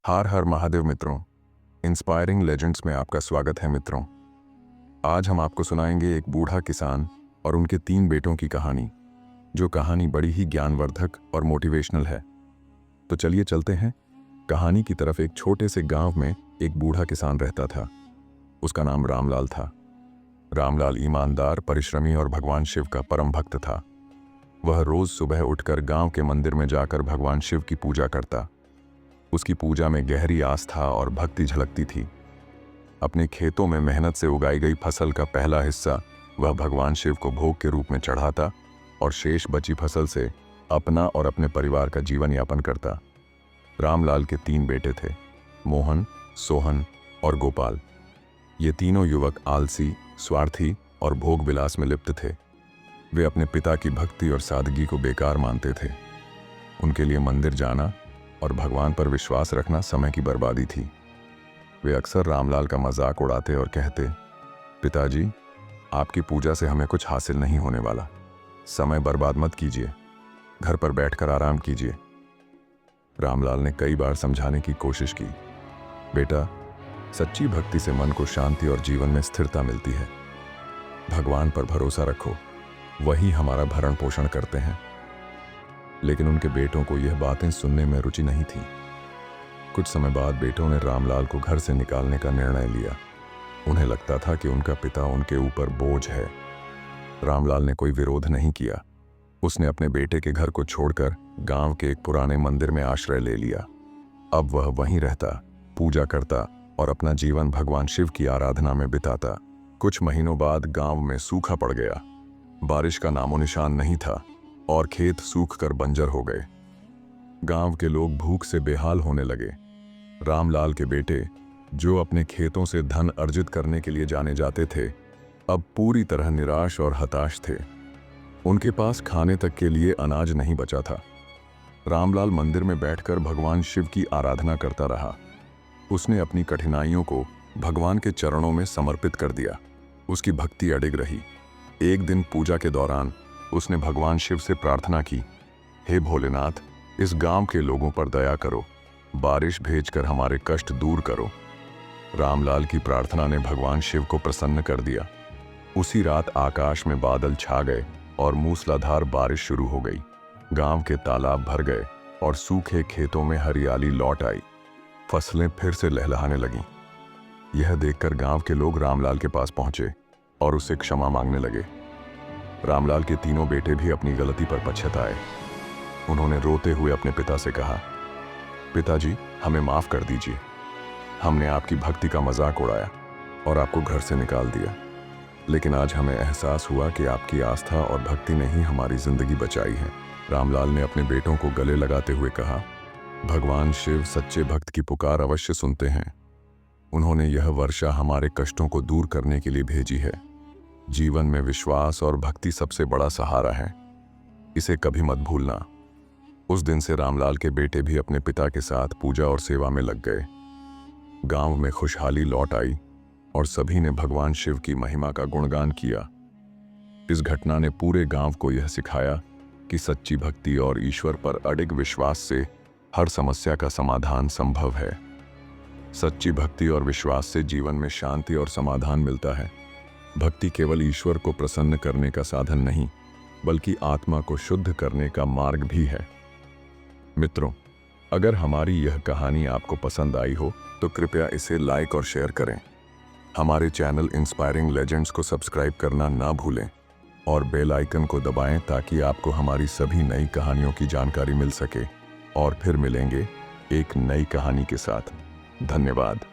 हर हर महादेव मित्रों, inspiring legends में आपका स्वागत है मित्रों। आज हम आपको सुनाएंगे एक बूढ़ा किसान और उनके 3 बेटों की कहानी, जो कहानी बड़ी ही ज्ञानवर्धक और मोटिवेशनल है। तो चलिए चलते हैं कहानी की तरफ। एक छोटे से गांव में एक बूढ़ा किसान रहता था। उसका नाम रामलाल था। रामलाल ईमानदार, परिश्रमी और भगवान शिव का परम भक्त था। वह रोज सुबह उठकर गांव के मंदिर में जाकर भगवान शिव की पूजा करता। उसकी पूजा में गहरी आस्था और भक्ति झलकती थी। अपने खेतों में मेहनत से उगाई गई फसल का पहला हिस्सा वह भगवान शिव को भोग के रूप में चढ़ाता और शेष बची फसल से अपना और अपने परिवार का जीवन यापन करता। रामलाल के 3 बेटे थे, मोहन, सोहन और गोपाल। ये तीनों युवक आलसी, स्वार्थी और भोग विलास में लिप्त थे। वे अपने पिता की भक्ति और सादगी को बेकार मानते थे। उनके लिए मंदिर जाना और भगवान पर विश्वास रखना समय की बर्बादी थी। वे अक्सर रामलाल का मजाक उड़ाते और कहते, पिताजी, आपकी पूजा से हमें कुछ हासिल नहीं होने वाला। समय बर्बाद मत कीजिए, घर पर बैठकर आराम कीजिए। रामलाल ने कई बार समझाने की कोशिश की, बेटा, सच्ची भक्ति से मन को शांति और जीवन में स्थिरता मिलती है। भगवान पर भरोसा रखो, वही हमारा भरण पोषण करते हैं। लेकिन उनके बेटों को यह बातें सुनने में रुचि नहीं थी। कुछ समय बाद बेटों ने रामलाल को घर से निकालने का निर्णय लिया। उन्हें लगता था कि उनका पिता उनके ऊपर बोझ है। रामलाल ने कोई विरोध नहीं किया। उसने अपने बेटे के घर को छोड़कर गांव के एक पुराने मंदिर में आश्रय ले लिया। अब वह वहीं रहता, पूजा करता और अपना जीवन भगवान शिव की आराधना में बिताता। कुछ महीनों बाद गांव में सूखा पड़ गया। बारिश का नामो निशान नहीं था और खेत सूख कर बंजर हो गए। गांव के लोग भूख से बेहाल होने लगे। रामलाल के बेटे, जो अपने खेतों से धन अर्जित करने के लिए जाने जाते थे, अब पूरी तरह निराश और हताश थे। उनके पास खाने तक के लिए अनाज नहीं बचा था। रामलाल मंदिर में बैठकर भगवान शिव की आराधना करता रहा। उसने अपनी कठिनाइयों को भगवान के चरणों में समर्पित कर दिया। उसकी भक्ति अडिग रही। एक दिन पूजा के दौरान उसने भगवान शिव से प्रार्थना की, हे भोलेनाथ, इस गांव के लोगों पर दया करो, बारिश भेजकर हमारे कष्ट दूर करो। रामलाल की प्रार्थना ने भगवान शिव को प्रसन्न कर दिया। उसी रात आकाश में बादल छा गए और मूसलाधार बारिश शुरू हो गई। गांव के तालाब भर गए और सूखे खेतों में हरियाली लौट आई। फसलें फिर से लहलहाने लगीं। यह देखकर गांव के लोग रामलाल के पास पहुंचे और उससे क्षमा मांगने लगे। रामलाल के तीनों बेटे भी अपनी गलती पर पछताए। उन्होंने रोते हुए अपने पिता से कहा, पिताजी, हमें माफ कर दीजिए। हमने आपकी भक्ति का मजाक उड़ाया और आपको घर से निकाल दिया। लेकिन आज हमें एहसास हुआ कि आपकी आस्था और भक्ति ने ही हमारी जिंदगी बचाई है। रामलाल ने अपने बेटों को गले लगाते हुए कहा, भगवान शिव सच्चे भक्त की पुकार अवश्य सुनते हैं। उन्होंने यह वर्षा हमारे कष्टों को दूर करने के लिए भेजी है। जीवन में विश्वास और भक्ति सबसे बड़ा सहारा है, इसे कभी मत भूलना। उस दिन से रामलाल के बेटे भी अपने पिता के साथ पूजा और सेवा में लग गए। गांव में खुशहाली लौट आई और सभी ने भगवान शिव की महिमा का गुणगान किया। इस घटना ने पूरे गांव को यह सिखाया कि सच्ची भक्ति और ईश्वर पर अडिग विश्वास से हर समस्या का समाधान संभव है। सच्ची भक्ति और विश्वास से जीवन में शांति और समाधान मिलता है। भक्ति केवल ईश्वर को प्रसन्न करने का साधन नहीं, बल्कि आत्मा को शुद्ध करने का मार्ग भी है। मित्रों, अगर हमारी यह कहानी आपको पसंद आई हो तो कृपया इसे लाइक और शेयर करें। हमारे चैनल इंस्पायरिंग लेजेंड्स को सब्सक्राइब करना ना भूलें और बेल आइकन को दबाएं ताकि आपको हमारी सभी नई कहानियों की जानकारी मिल सके। और फिर मिलेंगे एक नई कहानी के साथ। धन्यवाद।